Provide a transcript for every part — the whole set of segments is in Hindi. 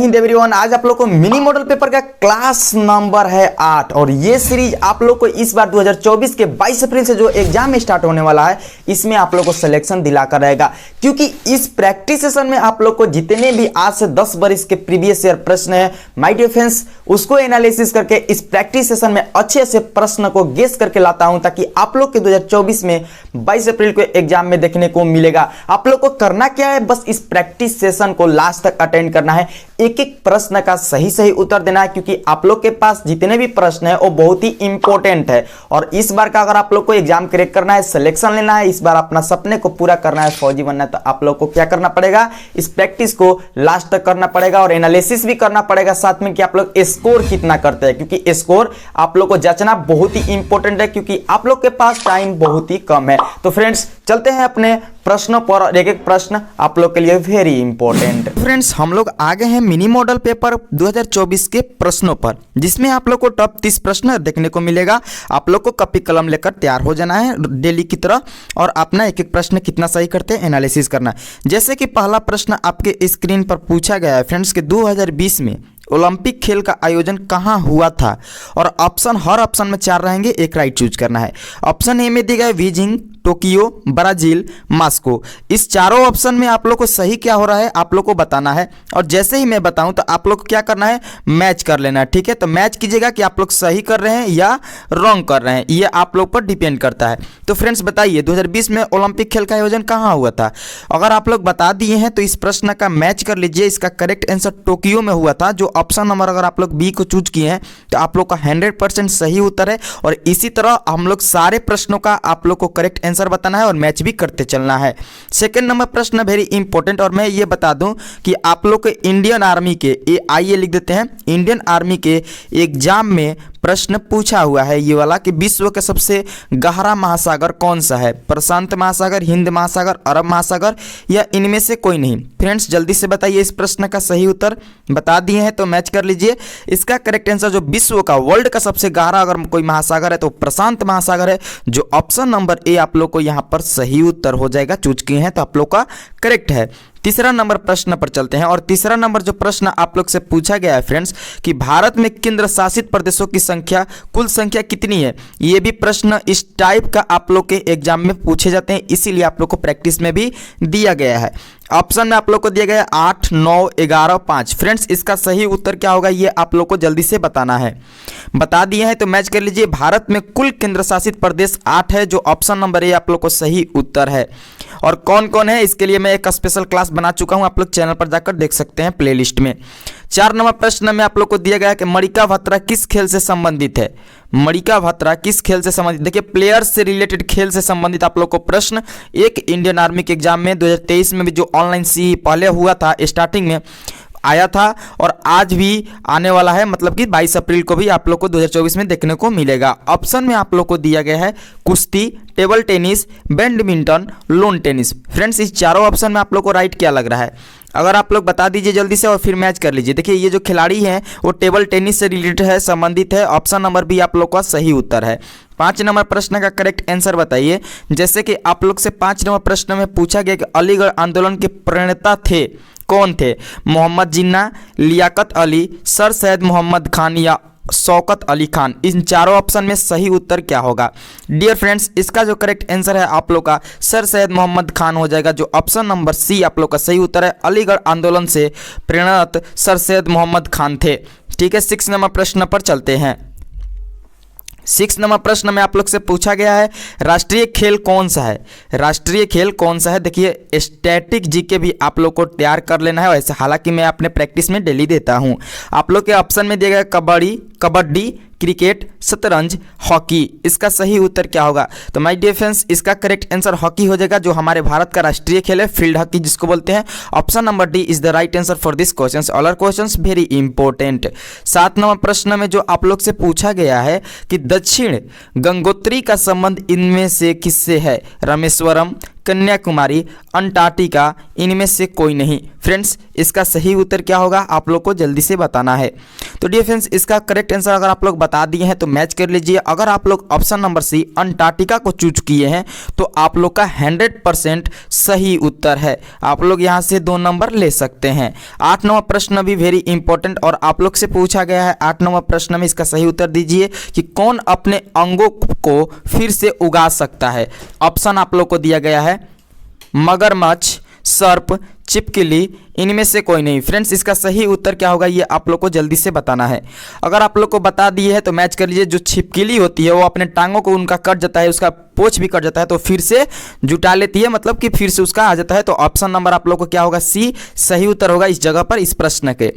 हिंद एवरीवन। आज आप लोग को मिनी मॉडल पेपर का क्लास नंबर है 8 और ये सीरीज आप लोग को इस बार 2024 के 22 अप्रैल से जो एग्जाम स्टार्ट होने वाला है इसमें आप लोग को सिलेक्शन दिलाकर रहेगा, क्योंकि इस प्रैक्टिस सेशन में आप लोग को जितने भी आज से 10 बरिस के प्रीवियस ईयर प्रश्न है माय डियर फ्रेंड्स उसको एनालिसिस करके इस प्रैक्टिस सेशन में अच्छे से प्रश्न को गेस करके लाता हूं, ताकि आप लोग के 2024 में 22 अप्रैल को एग्जाम में देखने को मिलेगा। आप लोग को करना क्या है, बस इस प्रैक्टिस सेशन को लास्ट तक अटेंड करना है, एक एक प्रश्न का सही सही उत्तर देना है, क्योंकि आप लोग के पास जितने भी प्रश्न है वो बहुत ही इंपॉर्टेंट है। और इस बार का अगर आप लोग को एग्जाम क्रैक करना है, सिलेक्शन लेना है, इस बार अपना सपने को पूरा करना है, फौजी बनना है, तो आप लोग को क्या करना पड़ेगा, इस प्रैक्टिस को लास्ट तक करना पड़ेगा और एनालिसिस भी करना पड़ेगा साथ में कि आप लोग स्कोर कितना करते हैं, क्योंकि स्कोर आप लोग को जांचना बहुत ही इंपॉर्टेंट है, क्योंकि आप लोग के पास टाइम बहुत ही कम है। तो फ्रेंड्स चलते हैं अपने प्रश्नों पर, एक एक प्रश्न आप लोग के लिए वेरी इंपॉर्टेंट। फ्रेंड्स हम लोग आ गए हैं मिनी मॉडल पेपर 2024 के प्रश्नों पर, जिसमें आप लोग को टॉप 30 प्रश्न देखने को मिलेगा। आप लोग को कॉपी कलम लेकर तैयार हो जाना है डेली की तरह और अपना एक एक प्रश्न कितना सही करते हैं एनालिसिस करना है। जैसे कि पहला प्रश्न आपके स्क्रीन पर पूछा गया है फ्रेंड्स कि 2020 में ओलंपिक खेल का आयोजन कहाँ हुआ था, और ऑप्शन हर ऑप्शन में 4 रहेंगे, एक राइट चूज करना है। ऑप्शन ए में दिया गया है बीजिंग, टोक्यो, ब्राजील, मॉस्को। इस चारों ऑप्शन में आप लोग को सही क्या हो रहा है आप लोग को बताना है, और जैसे ही मैं बताऊं तो आप लोग को क्या करना है, मैच कर लेना है। ठीक है, तो मैच कीजिएगा कि आप लोग सही कर रहे हैं या रॉन्ग कर रहे हैं, ये आप लोग पर डिपेंड करता है। तो फ्रेंड्स बताइए 2020 में ओलंपिक खेल का आयोजन कहाँ हुआ था। अगर आप लोग बता दिए हैं तो इस प्रश्न का मैच कर लीजिए। इसका करेक्ट आंसर टोक्यो में हुआ था। जो ऑप्शन नंबर अगर आप लोग बी को चूज किए हैं तो आप लोग का 100% सही उत्तर है, और इसी तरह हम लोग सारे प्रश्नों का आप लोग को करेक्ट आंसर बताना है और मैच भी करते चलना है। सेकंड नंबर प्रश्न वेरी इंपॉर्टेंट, और मैं ये बता दूं कि आप लोग के इंडियन आर्मी के, आइए लिख देते हैं, इंडियन आर्मी के एग्जाम में प्रश्न पूछा हुआ है ये वाला कि विश्व का सबसे गहरा महासागर कौन सा है, प्रशांत महासागर, हिंद महासागर, अरब महासागर, या इनमें से कोई नहीं। फ्रेंड्स जल्दी से बताइए इस प्रश्न का सही उत्तर। बता दिए हैं तो मैच कर लीजिए। इसका करेक्ट आंसर जो विश्व का, वर्ल्ड का सबसे गहरा अगर कोई महासागर है तो प्रशांत महासागर है, जो ऑप्शन नंबर ए आप लोग को यहाँ पर सही उत्तर हो जाएगा। चूज किए हैं तो आप लोग का करेक्ट है। तीसरा नंबर प्रश्न पर चलते हैं, और तीसरा नंबर जो प्रश्न आप लोग से पूछा गया है फ्रेंड्स कि भारत में केंद्र शासित प्रदेशों की संख्या, कुल संख्या कितनी है। ये भी प्रश्न इस टाइप का आप लोग के एग्जाम में पूछे जाते हैं, इसीलिए आप लोग को प्रैक्टिस में भी दिया गया है। ऑप्शन में आप लोग को दिया गया है 8, 9, 11, 5। फ्रेंड्स इसका सही उत्तर क्या होगा ये आप लोग को जल्दी से बताना है। बता दिए हैं तो मैच कर लीजिए। भारत में कुल केंद्र शासित प्रदेश 8 है, जो ऑप्शन नंबर ए आप लोग को सही उत्तर है। और कौन कौन है इसके लिए मैं एक स्पेशल क्लास बना चुका हूं, आप लोग चैनल पर जाकर देख सकते हैं प्लेलिस्ट में। 4 नंबर प्रश्न में आप लोग को दिया गया है कि मणिका बत्रा किस खेल से संबंधित है। मणिका बत्रा किस खेल से संबंधित, देखिए प्लेयर्स से रिलेटेड, खेल से संबंधित आप लोग को प्रश्न एक इंडियन आर्मी के एग्जाम में 2023 में भी जो ऑनलाइन सी पहले हुआ था स्टार्टिंग में आया था, और आज भी आने वाला है, मतलब कि 22 अप्रैल को भी आप लोग को 2024 में देखने को मिलेगा। ऑप्शन में आप लोग को दिया गया है कुश्ती, table tennis, badminton, lawn tennis. Friends इस चारों ऑप्शन में आप लोग को राइट क्या लग रहा है, अगर आप लोग बता दीजिए जल्दी से और फिर मैच कर लीजिए। देखिए ये जो खिलाड़ी हैं वो टेबल टेनिस से रिलेटेड है, संबंधित है, ऑप्शन नंबर बी आप लोग का सही उत्तर है। 5 नंबर प्रश्न का करेक्ट आंसर बताइए। जैसे कि आप लोग से 5 नंबर प्रश्न में पूछा गया कि अलीगढ़ आंदोलन के प्रणेता थे, कौन थे, मोहम्मद जिन्ना, लियाकत अली, सर सैयद मोहम्मद खान या शौकत अली खान। इन चारों ऑप्शन में सही उत्तर क्या होगा डियर फ्रेंड्स। इसका जो करेक्ट आंसर है आप लोग का सर सैयद मोहम्मद खान हो जाएगा, जो ऑप्शन नंबर सी आप लोग का सही उत्तर है। अलीगढ़ आंदोलन से प्रेरित सर सैयद मोहम्मद खान थे। ठीक है, 6 नंबर प्रश्न पर चलते हैं। 6 नंबर प्रश्न में आप लोग से पूछा गया है राष्ट्रीय खेल कौन सा है। राष्ट्रीय खेल कौन सा है, देखिए स्टैटिक जीके भी आप लोग को तैयार कर लेना है वैसे, हालांकि मैं अपने प्रैक्टिस में डेली देता हूं। आप लोग के ऑप्शन में दिया गया कबड्डी, क्रिकेट, शतरंज, हॉकी। इसका सही उत्तर क्या होगा, तो माय डियर फ्रेंड्स इसका करेक्ट आंसर हॉकी हो जाएगा, जो हमारे भारत का राष्ट्रीय खेल है, फील्ड हॉकी जिसको बोलते हैं। Option number D is the right answer for this question. All are questions very important. 7 number प्रश्न में जो आप लोग से पूछा गया है कि दक्षिण गंगोत्री का संबंध इनमें से किससे है, रामेश्वरम, कन्याकुमारी, अंटार्कटिका, इनमें से कोई नहीं। फ्रेंड्स इसका सही उत्तर क्या होगा आप लोग को जल्दी से बताना है। तो डियर फ्रेंड्स इसका करेक्ट आंसर अगर आप लोग बता दिए हैं तो मैच कर लीजिए। अगर आप लोग ऑप्शन नंबर सी अंटार्कटिका को चूज किए हैं तो आप लोग का 100% सही उत्तर है। आप लोग यहाँ से 2 नंबर ले सकते हैं। 8 नंबर प्रश्न भी वेरी इंपॉर्टेंट और आप लोग से पूछा गया है। 8 नंबर प्रश्न में इसका सही उत्तर दीजिए कि कौन अपने अंगों को फिर से उगा सकता है। ऑप्शन आप लोग को दिया गया है मगरमच्छ, सर्प, छिपकली, इनमें से कोई नहीं। फ्रेंड्स इसका सही उत्तर क्या होगा ये आप लोग को जल्दी से बताना है। अगर आप लोग को बता दिए है तो मैच कर लीजिए। जो छिपकली होती है वो अपने टांगों को उनका कट जाता है, उसका पोंछ भी कट जाता है तो फिर से जुटा लेती है, मतलब कि फिर से उसका आ जाता है। तो ऑप्शन नंबर आप लोग को क्या होगा सी सही उत्तर होगा इस जगह पर इस प्रश्न के।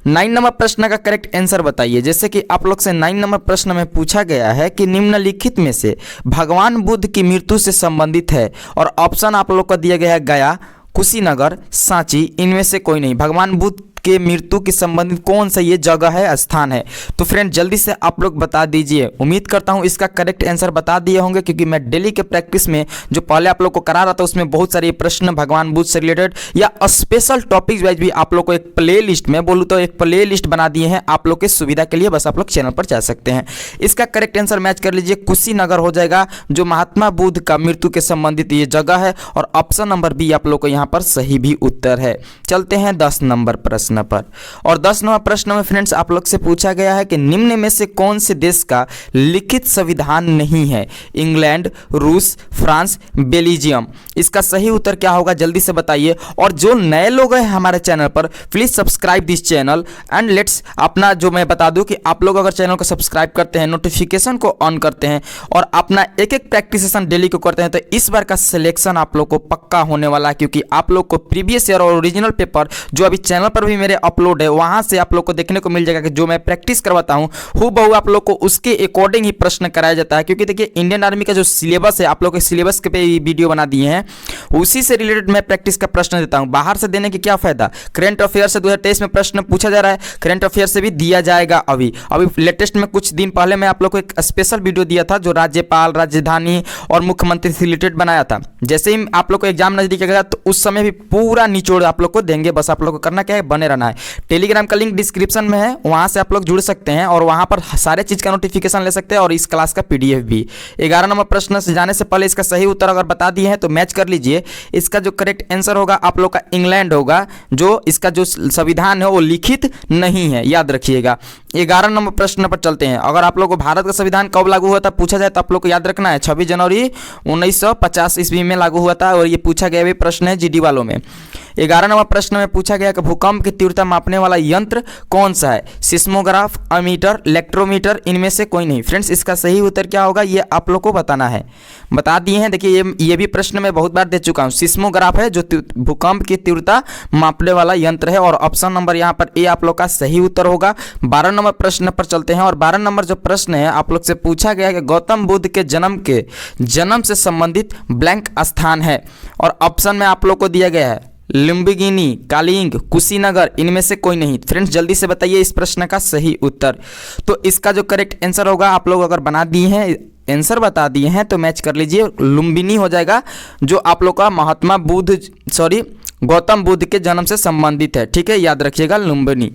9 नंबर प्रश्न का करेक्ट आंसर बताइए। जैसे कि आप लोग से 9 नंबर प्रश्न में पूछा गया है कि निम्नलिखित में से भगवान बुद्ध की मृत्यु से संबंधित है और ऑप्शन आप लोग को दिया गया है गया, कुशीनगर, सांची, इनमें से कोई नहीं। भगवान बुद्ध के मृत्यु के संबंधित कौन सा ये जगह है, स्थान है। तो फ्रेंड जल्दी से आप लोग बता दीजिए। उम्मीद करता हूँ इसका करेक्ट आंसर बता दिए होंगे क्योंकि मैं डेली के प्रैक्टिस में जो पहले आप लोग को करा रहा था उसमें बहुत सारे प्रश्न भगवान बुद्ध से रिलेटेड या स्पेशल टॉपिक्स वाइज भी आप लोग को एक प्ले लिस्ट में बोलूँ तो एक प्ले लिस्ट बना दिए हैं आप लोग के सुविधा के लिए। बस आप लोग चैनल पर जा सकते हैं। इसका करेक्ट आंसर मैच कर लीजिए, कुशीनगर हो जाएगा जो महात्मा बुद्ध का मृत्यु के संबंधित ये जगह है और ऑप्शन नंबर बी आप लोग को यहाँ पर सही भी उत्तर है। चलते हैं 10 नंबर प्रश्न पर। और 10 नंबर प्रश्न में फ्रेंड्स आप लोग से पूछा गया है कि निम्न में से कौन से देश का लिखित संविधान नहीं है। इंग्लैंड, रूस, फ्रांस, बेल्जियम। इसका सही उत्तर क्या होगा जल्दी से बताइए। और जो नए लोग हैं हमारे चैनल पर please subscribe this channel and let's अपना जो मैं बता दूं कि आप लोग अगर चैनल को सब्सक्राइब करते हैं, नोटिफिकेशन को ऑन करते हैं और अपना एक एक प्रैक्टिस सेशन डेली को करते हैं तो इस बार का सिलेक्शन आप लोग को पक्का होने वाला है क्योंकि आप लोग को प्रीवियस ईयर और ओरिजिनल पेपर जो अभी चैनल पर भी मेरे अपलोड है वहां से आप लोग को देखने को मिल जाएगा कि जो मैं प्रैक्टिस करवाता हूं हूबहू आप लोग को उसके अकॉर्डिंग ही प्रश्न कराया जाता है। क्योंकि देखिए इंडियन आर्मी का जो सिलेबस है आप लोग के सिलेबस के पे वीडियो बना दिए हैं उसी से रिलेटेड मैं प्रैक्टिस का प्रश्न देता हूं। बाहर से देने की क्या फायदा। करंट अफेयर से 2023 में प्रश्न पूछा जा रहा है, करंट अफेयर से भी दिया जाएगा। अभी लेटेस्ट में कुछ दिन पहले मैं आप लोग को एक स्पेशल वीडियो दिया था जो राज्यपाल, राजधानी और मुख्यमंत्री से रिलेटेड बनाया था। जैसे ही आप लोग को एग्जाम नजदीक आएगा तो उस समय भी पूरा निचोड़ आप लोग को देंगे। बस आप लोग को करना क्या है, बने रहना है। टेलीग्राम का लिंक डिस्क्रिप्शन में है, वहां से आप लोग जुड़ सकते हैं और वहां पर सारे चीज का नोटिफिकेशन ले सकते हैं और इस क्लास का पीडीएफ भी। 11 नंबर प्रश्न से जाने से पहले इसका सही उत्तर अगर बता दिए हैं तो मैच कर लीजिए। इसका जो करेक्ट आंसर होगा आप लोग का इंग्लैंड होगा, जो इसका जो संविधान है वो लिखित नहीं है, याद रखिएगा। 11 नंबर प्रश्न पर चलते हैं। अगर आप लोग को भारत का संविधान कब लागू हुआ था पूछा जाए तो आप लोग को याद रखना है 26 जनवरी 1950 ईस्वी में लागू हुआ था और ये पूछा गया भी प्रश्न है जीडी वालों में। 11 नंबर प्रश्न में पूछा गया कि भूकंप की तीव्रता मापने वाला यंत्र कौन सा है। सिस्मोग्राफ, अमीटर, इलेक्ट्रोमीटर, इनमें से कोई नहीं। फ्रेंड्स इसका सही उत्तर क्या होगा ये आप लोग को बताना है। बता दिए हैं, देखिए ये भी प्रश्न मैं बहुत बार दे चुका हूँ। सिस्मोग्राफ है जो भूकंप की तीव्रता मापने वाला यंत्र है और ऑप्शन नंबर यहाँ पर ए आप लोग का सही उत्तर होगा। 12 नंबर प्रश्न पर चलते हैं और 12 नंबर जो प्रश्न है आप लोग से पूछा गया है कि गौतम बुद्ध के जन्म से संबंधित ब्लैंक स्थान है और ऑप्शन में आप लोग को दिया गया है लुम्बिनी, कालिंग, कुशीनगर, इनमें से कोई नहीं। फ्रेंड्स जल्दी से बताइए इस प्रश्न का सही उत्तर। तो इसका जो करेक्ट आंसर होगा आप लोग अगर बना दिए हैं, आंसर बता दिए हैं तो मैच कर लीजिए। लुम्बिनी हो जाएगा जो आप लोग का गौतम बुद्ध के जन्म से संबंधित है। ठीक है, याद रखिएगा लुम्बिनी।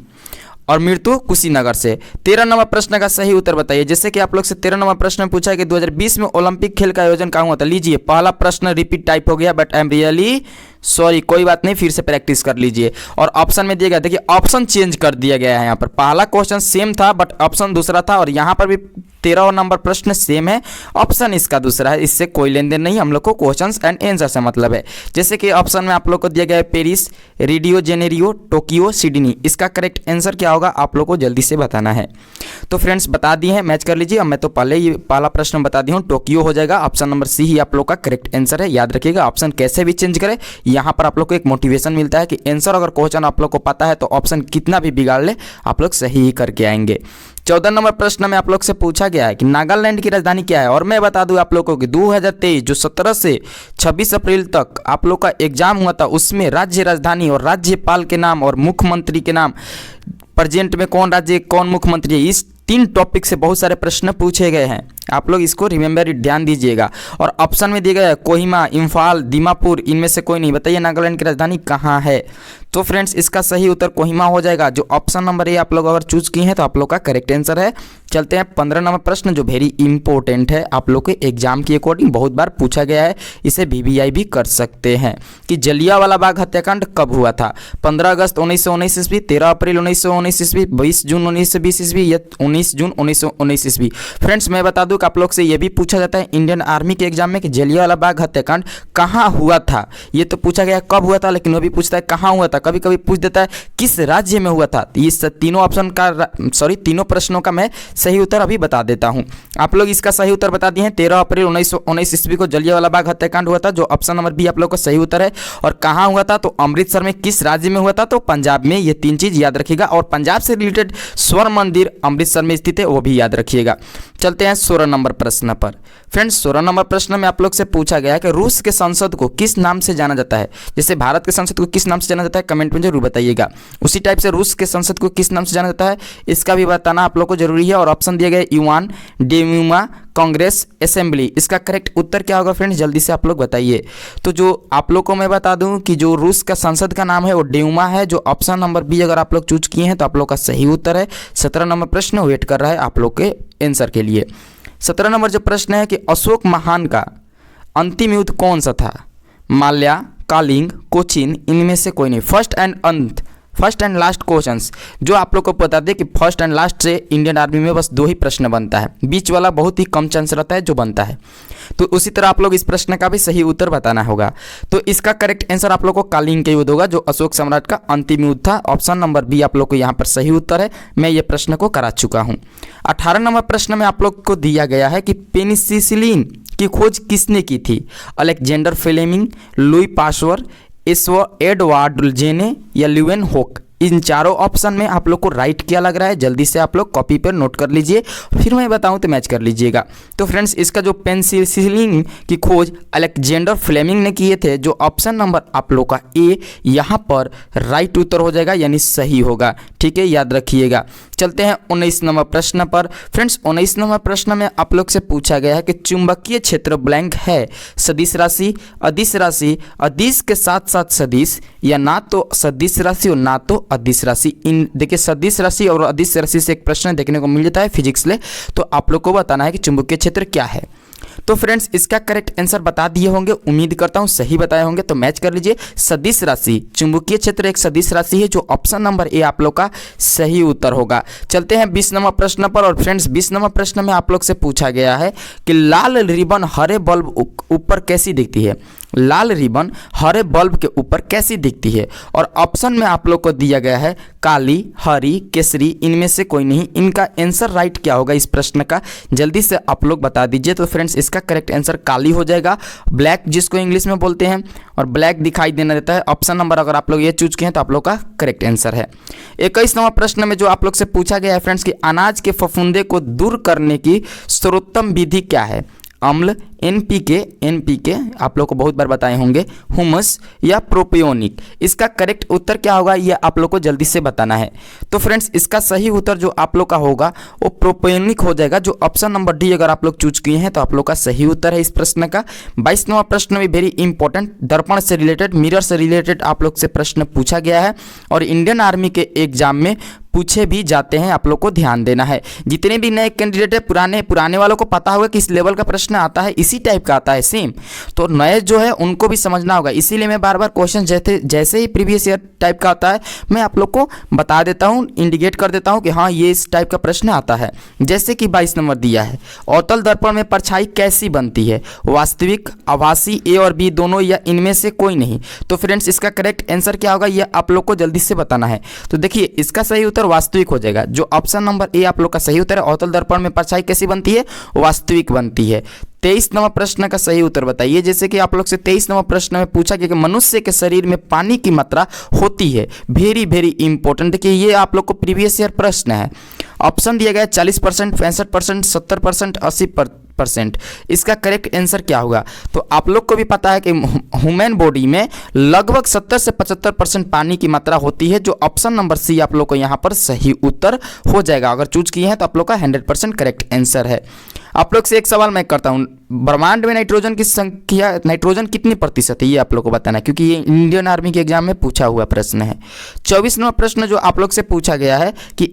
और मृत्यु कुशीनगर से। 13 नंबर प्रश्न का सही उत्तर बताइए। जैसे कि आप लोग से 13 नंबर प्रश्न में पूछा है कि 2020 में ओलंपिक खेल का आयोजन कहाँ हुआ था। लीजिए पहला प्रश्न रिपीट टाइप हो गया but I am really sorry, कोई बात नहीं, फिर से प्रैक्टिस कर लीजिए। और ऑप्शन में दिया गया, देखिए ऑप्शन चेंज कर दिया गया है। यहाँ पर पहला क्वेश्चन सेम था बट ऑप्शन दूसरा था और यहाँ पर भी 13 नंबर प्रश्न सेम है, ऑप्शन इसका दूसरा है। इससे कोई लेन देन नहीं, हम लोग को क्वेश्चंस एंड आंसर से मतलब है। जैसे कि ऑप्शन में आप लोग को दिया गया है पेरिस, रियो जेनेरियो, टोक्यो, सिडनी। इसका करेक्ट आंसर क्या होगा आप लोग को जल्दी से बताना है। तो फ्रेंड्स बता दिए हैं, मैच कर लीजिए। अब मैं तो पहले ही पहला प्रश्न बता दिया हूँ, टोक्यो हो जाएगा। ऑप्शन नंबर सी ही आप लोग का करेक्ट आंसर है, याद रखिएगा। ऑप्शन कैसे भी चेंज करें, यहाँ पर आप लोग को एक मोटिवेशन मिलता है कि आंसर अगर क्वेश्चन आप लोग को पता है तो ऑप्शन कितना भी बिगाड़ ले आप लोग सही ही करके आएंगे। 14 नंबर प्रश्न में आप लोग से पूछा गया है कि नागालैंड की राजधानी क्या है। और मैं बता दूं आप लोगों को कि 2023 जो 17 से 26 अप्रैल तक आप लोग का एग्जाम हुआ था उसमें राज्य राजधानी और राज्यपाल के नाम और मुख्यमंत्री के नाम, प्रेजेंट में कौन राज्य कौन मुख्यमंत्री है, इस 3 टॉपिक से बहुत सारे प्रश्न पूछे गए हैं। आप लोग इसको रिमेंबर ध्यान दीजिएगा। और ऑप्शन में दिया गया है कोहिमा, इम्फाल, दीमापुर, इनमें से कोई नहीं। बताइए नागालैंड की राजधानी कहाँ है? तो फ्रेंड्स इसका सही उत्तर कोहिमा हो जाएगा। जो ऑप्शन नंबर ए आप लोग अगर चूज किए हैं तो आप लोग का करेक्ट आंसर है। चलते हैं 15 नंबर प्रश्न जो वेरी इंपॉर्टेंट है, आप लोग के एग्जाम के अकॉर्डिंग बहुत बार पूछा गया है, इसे वीवीआई भी कर सकते हैं कि जलियांवाला बाग हत्याकांड कब हुआ था? 15 अगस्त 1919 ईस्वी, 13 अप्रैल 1919 ईस्वी, 20 जून 1920 ईस्वी या 19 जून 1919 ईस्वी। फ्रेंड्स मैं बता दूं कि आप लोग से यह भी पूछा जाता है इंडियन आर्मी के एग्जाम में कि जलियांवाला बाग हत्याकांड कहाँ हुआ था। ये तो पूछा गया कब हुआ था, लेकिन वो भी पूछता है कहाँ हुआ था, कभी कभी पूछ देता है किस राज्य में हुआ था। इस तीनों प्रश्नों का मैं सही उत्तर अभी बता देता हूं। आप लोग इसका सही उत्तर बता दिए हैं, 13 अप्रैल 1919 ईस्वी को जलियांवाला बाग हत्याकांड हुआ था, जो ऑप्शन नंबर बी आप लोग का सही उत्तर है। और कहाँ हुआ था? तो अमृतसर में। किस राज्य में हुआ था? तो पंजाब में। ये 3 चीज याद रखिएगा। और पंजाब से रिलेटेड स्वर्ण मंदिर अमृतसर में स्थित है, वो भी याद रखिएगा। चलते हैं 16 नंबर प्रश्न पर। फ्रेंड्स 16 नंबर प्रश्न में आप लोग से पूछा गया है कि रूस के संसद को किस नाम से जाना जाता है? जैसे भारत के संसद को किस नाम से जाना जाता है, कमेंट में जरूर बताइएगा। उसी टाइप से रूस के संसद को किस नाम से जाना जाता है, इसका भी बताना आप लोग को जरूरी है। और ऑप्शन दिया गया युआन, डेम्यूमा, कांग्रेस, असेंबली। इसका करेक्ट उत्तर क्या होगा फ्रेंड्स, जल्दी से आप लोग बताइए। तो जो आप लोग को मैं बता दूं कि जो रूस का संसद का नाम है वो डेउमा है, जो ऑप्शन नंबर बी अगर आप लोग चूज किए हैं तो आप लोग का सही उत्तर है। 17 नंबर प्रश्न वेट कर रहा है आप लोग के आंसर के लिए। 17 नंबर जो प्रश्न है कि अशोक महान का अंतिम युद्ध कौन सा था? माल्या, कालिंग, कोचिन, इनमें से कोई नहीं। फर्स्ट एंड लास्ट क्वेश्चंस जो आप लोग को बता दें कि फर्स्ट एंड लास्ट से इंडियन आर्मी में बस 2 ही प्रश्न बनता है, बीच वाला बहुत ही कम चांस रहता है जो बनता है। तो उसी तरह आप लोग इस प्रश्न का भी सही उत्तर बताना होगा। तो इसका करेक्ट आंसर आप लोग को कालिंग का युद्ध होगा, जो अशोक सम्राट का अंतिम युद्ध था। ऑप्शन नंबर बी आप लोग को यहाँ पर सही उत्तर है। मैं ये प्रश्न को करा चुका हूँ। 18 नंबर प्रश्न में आप लोग को दिया गया है कि पेनिसिलिन की खोज किसने की थी? Alexander Fleming, Louis Pasteur, Edward Jenner या ल्यूएन होक। इन चारों ऑप्शन में आप लोग को राइट क्या लग रहा है, जल्दी से आप लोग कॉपी पर नोट कर लीजिए, फिर मैं बताऊं तो मैच कर लीजिएगा। तो फ्रेंड्स इसका जो पेनिसिलिन की खोज अलेक्जेंडर फ्लेमिंग ने किए थे, जो ऑप्शन नंबर आप लोग का ए यहाँ पर राइट उत्तर हो जाएगा, यानी सही होगा। ठीक है, याद रखिएगा। चलते हैं 19 नंबर प्रश्न पर। फ्रेंड्स 19 नंबर प्रश्न में आप लोग से पूछा गया है कि चुंबकीय क्षेत्र ब्लैंक है सदिश राशि, अदिश राशि, अदिश के साथ साथ सदिश, या ना तो सदिश राशि और ना तो अदिश राशि। इन देखिए सदिश राशि और अदिश राशि से एक प्रश्न देखने को मिल जाता है फिजिक्स में, तो आप लोग को बताना है कि चुंबकीय क्षेत्र क्या है। तो फ्रेंड्स इसका करेक्ट आंसर बता दिए होंगे, उम्मीद करता हूं सही बताए होंगे, तो मैच कर लीजिए। सदिश राशि, चुंबकीय क्षेत्र एक सदिश राशि है, जो ऑप्शन नंबर ए आप लोग का सही उत्तर होगा। चलते हैं 20 नंबर प्रश्न पर। और फ्रेंड्स 20 नंबर प्रश्न में आप लोग से पूछा गया है कि लाल रिबन हरे बल्ब ऊपर कैसी दिखती है? लाल रिबन हरे बल्ब के ऊपर कैसी दिखती है? और ऑप्शन में आप लोग को दिया गया है काली, हरी, केसरी, इनमें से कोई नहीं। इनका आंसर राइट क्या होगा इस प्रश्न का, जल्दी से आप लोग बता दीजिए। तो फ्रेंड्स इसका करेक्ट आंसर काली हो जाएगा, ब्लैक जिसको इंग्लिश में बोलते हैं, और ब्लैक दिखाई देना देता है। ऑप्शन नंबर अगर आप लोग ये चूज किए हैं तो आप लोग का करेक्ट आंसर है। 21 नंबर प्रश्न में जो आप लोग से पूछा गया है फ्रेंड्स कि अनाज के फफूंदे को दूर करने की सर्वोत्तम विधि क्या है? अम्ल, एनपीके आप लोग को बहुत बार बताए होंगे, हुमस या प्रोपियोनिक। इसका करेक्ट उत्तर क्या होगा ये आप लोग को जल्दी से बताना है। तो फ्रेंड्स इसका सही उत्तर जो आप लोग का होगा वो प्रोपियोनिक हो जाएगा, जो ऑप्शन नंबर डी अगर आप लोग चूज किए हैं तो आप लोग का सही उत्तर है इस प्रश्न का। 22 नंबर प्रश्न में वेरी इंपॉर्टेंट दर्पण से रिलेटेड, मिरर से रिलेटेड आप लोग से प्रश्न पूछा गया है, और इंडियन आर्मी के एग्जाम में पूछे भी जाते हैं, आप लोग को ध्यान देना है। जितने भी नए कैंडिडेट है, पुराने वालों को पता होगा कि इस लेवल का प्रश्न आता है, इसी टाइप का आता है सेम, तो नए जो है उनको भी समझना होगा। इसीलिए मैं बार बार क्वेश्चन जैसे ही प्रीवियस ईयर टाइप का आता है मैं आप लोग को बता देता हूँ, इंडिकेट कर देता हूँ कि हाँ ये इस टाइप का प्रश्न आता है। जैसे कि 22 नंबर दिया है, अवतल दर्पण में परछाई कैसी बनती है? वास्तविक, आभासी, ए और बी दोनों, या इनमें से कोई नहीं। तो फ्रेंड्स इसका करेक्ट आंसर क्या होगा ये आप लोग को जल्दी से बताना है। तो देखिए इसका सही उत्तर वास्तविक हो जाएगा, जो ऑप्शन नंबर ए आप लोग का सही उत्तर है। अवतल दर्पण में परछाई कैसी बनती है? वास्तविक बनती है। 23 नंबर प्रश्न का सही उत्तर बताइए। जैसे कि आप लोग से 23 नंबर प्रश्न में पूछा गया कि मनुष्य के शरीर में पानी की मात्रा होती है, वेरी इंपॉर्टेंट। देखिए ये आप लोग को प्रीवियस ईयर प्रश्न है। ऑप्शन दिया गया है 40%, 65%, 70%, 100%। इसका करेक्ट आंसर क्या होगा? तो आप लोग को भी पता है कि ह्यूमन बॉडी में लगभग 70 से 75% पानी की मात्रा होती है, जो ऑप्शन नंबर सी आप लोग को यहाँ पर सही उत्तर हो जाएगा। अगर चूज किए हैं तो आप लोग का 100% करेक्ट आंसर है। आप लोग से एक सवाल मैं करता हूँ, ब्रह्मांड में नाइट्रोजन की संख्या, नाइट्रोजन कितनी प्रतिशत है, ये आप लोग को बताना है, क्योंकि ये इंडियन आर्मी के एग्जाम में पूछा हुआ प्रश्न है। 24वां प्रश्न जो आप लोग से पूछा गया है कि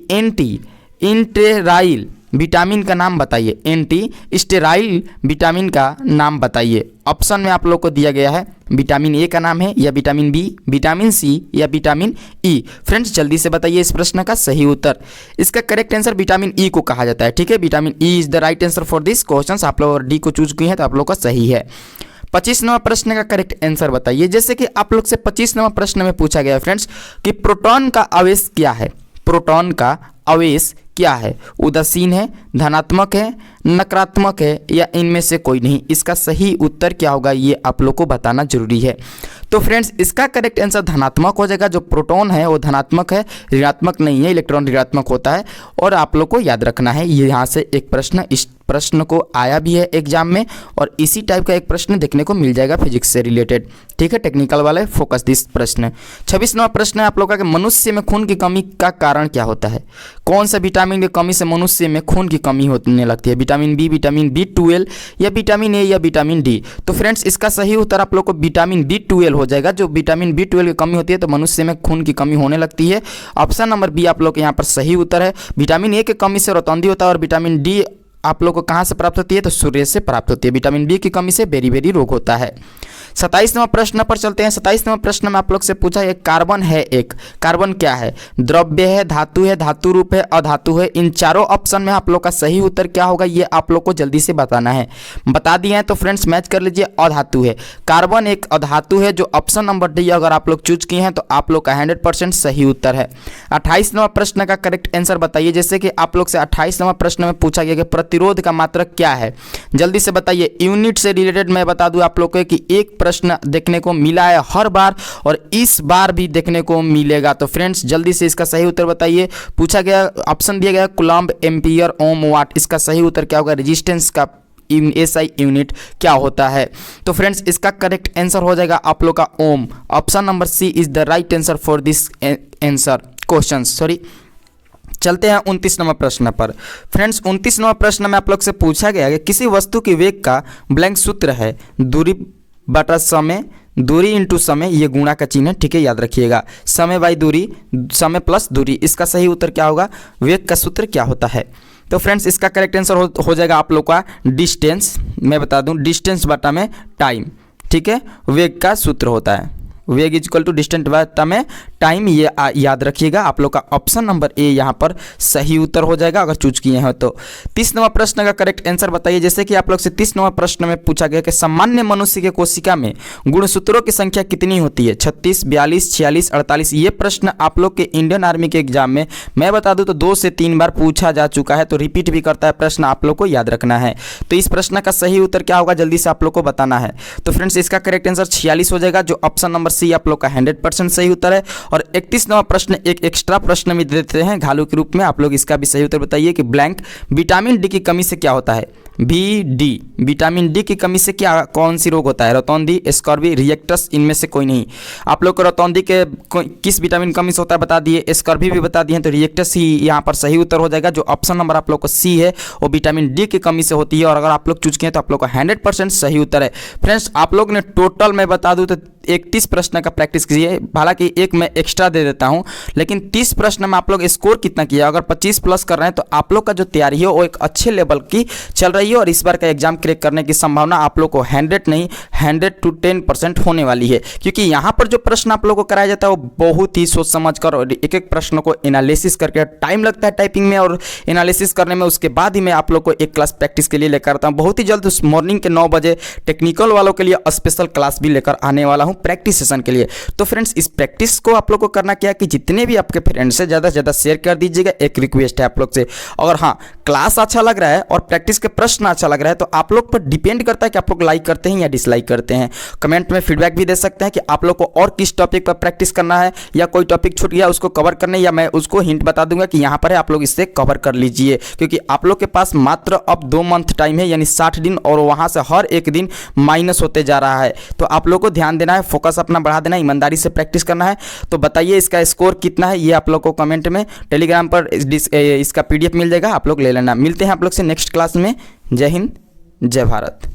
इंटेराइल विटामिन का नाम बताइए। एंटी स्टेराइल विटामिन का नाम बताइए। ऑप्शन में आप लोग को दिया गया है विटामिन ए का नाम है, या विटामिन बी, विटामिन सी, या विटामिन ई। फ्रेंड्स जल्दी से बताइए इस प्रश्न का सही उत्तर। इसका करेक्ट आंसर विटामिन ई को कहा जाता है। ठीक है, vitamin E is the right answer for this question. आप लोग डी को चूज किए हैं तो आप लोग का सही है। 25वां प्रश्न का करेक्ट आंसर बताइए। जैसे कि आप लोग से 25वां प्रश्न में पूछा गया है फ्रेंड्स कि प्रोटॉन का आवेश क्या है। प्रोटॉन का आवेश क्या है? उदासीन है, धनात्मक है, नकारात्मक है, या इनमें से कोई नहीं। इसका सही उत्तर क्या होगा ये आप लोग को बताना जरूरी है। तो फ्रेंड्स इसका करेक्ट आंसर धनात्मक हो जाएगा। जो प्रोटॉन है वो धनात्मक है, ऋणात्मक नहीं है। इलेक्ट्रॉन ऋणात्मक होता है। और आप लोग को याद रखना है, ये यहाँ से एक प्रश्न इस प्रश्न को आया भी है एग्जाम में, और इसी टाइप का एक प्रश्न देखने को मिल जाएगा फिजिक्स से रिलेटेड। ठीक है, टेक्निकल वाले फोकस दिस प्रश्न। 26वां प्रश्न है आप लोग का, मनुष्य में खून की कमी का कारण क्या होता है? कौन सा विटामिन की कमी से मनुष्य में खून की कमी होने लगती है? विटामिन बी, विटामिन B12, या विटामिन ए, या विटामिन डी? तो फ्रेंड्स इसका सही उत्तर आप लोग को विटामिन B12 हो जाएगा। जो विटामिन B12 की कमी होती है तो मनुष्य में खून की कमी होने लगती है। ऑप्शन नंबर बी आप लोग के यहाँ पर सही उत्तर है। विटामिन ए की कमी से रोतौंधी होता है, और विटामिन डी आप लोग को कहाँ से प्राप्त होती है? तो सूर्य से प्राप्त होती है। विटामिन बी की कमी से बेरी रोग होता है। 27वां प्रश्न पर चलते हैं। 27वां प्रश्न में आप लोग से पूछा है कार्बन है एक। कार्बन क्या है? द्रव्य है, धातु है, धातु रूप है, अधातु है। इन चारों ऑप्शन में आप लोग का सही उत्तर क्या होगा ये आप लोग को जल्दी से बताना है। बता दिए हैं तो फ्रेंड्स मैच कर लीजिए। अधातु है, कार्बन एक अधातु है, जो ऑप्शन नंबर डी अगर आप लोग चूज किए हैं तो आप लोग का 100% सही उत्तर है। 28वां प्रश्न का करेक्ट आंसर बताइए। जैसे कि आप लोग से 28वां प्रश्न में पूछा गया कि प्रतिरोध का मात्रक क्या है? जल्दी से बताइए। यूनिट से रिलेटेड मैं बता दूं आप लोग को कि एक प्रश्न देखने को मिला है हर बार, और इस बार भी देखने को मिलेगा। तो फ्रेंड्स जल्दी से इसका सही उत्तर बताइए। पूछा गया, ऑप्शन दिया गया कूलम्ब, एम्पियर, ओम, वाट। इसका सही उत्तर क्या होगा? रेजिस्टेंस का एसआई यूनिट क्या होता है? तो फ्रेंड्स इसका करेक्ट आंसर हो जाएगा आप लोग का ओम। Option number C is the right answer for this answer question. Sorry, चलते हैं 29वां प्रश्न पर। फ्रेंड्स 29वां प्रश्न में आप लोग से पूछा गया कि किसी वस्तु की वेग का ब्लैंक सूत्र है दूरी बटा समय, दूरी इंटू समय, ये गुणा का चिन्ह है। ठीक है, याद रखिएगा। समय बाई दूरी, समय प्लस दूरी। इसका सही उत्तर क्या होगा? वेग का सूत्र क्या होता है? तो फ्रेंड्स इसका करेक्ट आंसर हो जाएगा आप लोग का डिस्टेंस। मैं बता दूं, डिस्टेंस बटा में टाइम। ठीक है, वेग का सूत्र होता है वेग इज इक्वल टू डिस्टेंस बटा में टाइम। ये याद रखिएगा। आप लोग का ऑप्शन नंबर ए यहाँ पर सही उत्तर हो जाएगा अगर चूज किए हैं तो। 30वां प्रश्न का करेक्ट आंसर बताइए। जैसे कि आप लोग से 30वां प्रश्न में पूछा गया कि सामान्य मनुष्य के कोशिका में गुणसूत्रों की संख्या कितनी होती है? 36, 42, 46, 48। ये प्रश्न आप लोग के इंडियन आर्मी के एग्जाम में मैं बता दूं तो 2 से 3 बार पूछा जा चुका है, तो रिपीट भी करता है प्रश्न, आप लोग को याद रखना है। तो इस प्रश्न का सही उत्तर क्या होगा जल्दी से आप लोग को बताना है। तो फ्रेंड्स इसका करेक्ट आंसर 46 हो जाएगा, जो ऑप्शन नंबर सी आप लोग का 100% सही उत्तर है। और 31वां प्रश्न एक एक्स्ट्रा प्रश्न भी देते हैं घालू के रूप में। आप लोग इसका भी सही उत्तर बताइए कि ब्लैंक विटामिन डी की कमी से क्या होता है? BD, विटामिन डी की कमी से क्या कौन सी रोग होता है? रोतौंधी, स्कर्वी, रिएक्टस, इनमें से कोई नहीं। आप लोग को रोतौंधी के किस विटामिन कमी से होता है बता दिए, स्कर्वी भी बता दिए, तो रिएक्टस ही यहाँ पर सही उत्तर हो जाएगा, जो ऑप्शन नंबर आप लोग को सी है वो विटामिन डी की कमी से होती है। और अगर आप लोग चूज किए तो आप लोग का 100% सही उत्तर है। फ्रेंड्स आप लोग ने टोटल मैं बता दूं तो 31 प्रश्न का प्रैक्टिस कीजिए। हालांकि एक मैं एक्स्ट्रा दे देता हूं, लेकिन 30 प्रश्न में आप लोग स्कोर कितना किया? अगर 25 प्लस कर रहे हैं तो आप लोग का जो तैयारी है वो एक अच्छे लेवल की चल रही है, और इस बार का एग्जाम क्रैक करने की संभावना आप लोग को 100 नहीं 100 to 10% होने वाली है। क्योंकि यहाँ पर जो प्रश्न आप लोग को कराया जाता है वो बहुत ही सोच समझ कर और एक एक प्रश्न को एनालिसिस करके, टाइम लगता है टाइपिंग में और एनालिसिस करने में, उसके बाद ही मैं आप लोग को एक क्लास प्रैक्टिस के लिए लेकर आता हूँ। बहुत ही जल्द मॉर्निंग के 9 बजे टेक्निकल वालों के लिए स्पेशल क्लास भी लेकर आने वाला हूँ प्रैक्टिस सेशन के लिए। तो फ्रेंड्स इस प्रैक्टिस को आप लोग को करना क्या है कि जितने भी आपके फ्रेंड्स से ज़्यादा शेयर कर दीजिएगा। एक रिक्वेस्ट है आप लोग से, अगर हाँ क्लास अच्छा लग रहा है और प्रैक्टिस के प्रश्न प्रश्न अच्छा लग रहा है तो आप लोग पर डिपेंड करता है कि आप लोग लाइक करते हैं या डिसलाइक करते हैं। कमेंट में फीडबैक भी दे सकते हैं कि आप लोग को और किस टॉपिक पर प्रैक्टिस करना है, या कोई टॉपिक छूट गया उसको कवर करने, या मैं उसको हिंट बता दूंगा कि यहाँ पर है, आप लोग इससे कवर कर लीजिए। क्योंकि आप लोग के पास मात्र अब 2 मंथ टाइम है, यानी 60 दिन, और वहाँ से हर एक दिन माइनस होते जा रहा है। तो आप लोग को ध्यान देना है, फोकस अपना बढ़ा देना है, ईमानदारी से प्रैक्टिस करना है। तो बताइए इसका स्कोर कितना है, ये आप लोग को कमेंट में, टेलीग्राम पर इसका PDF मिल जाएगा, आप लोग ले लेना। मिलते हैं आप लोग से नेक्स्ट क्लास में। जय हिंद, जय भारत।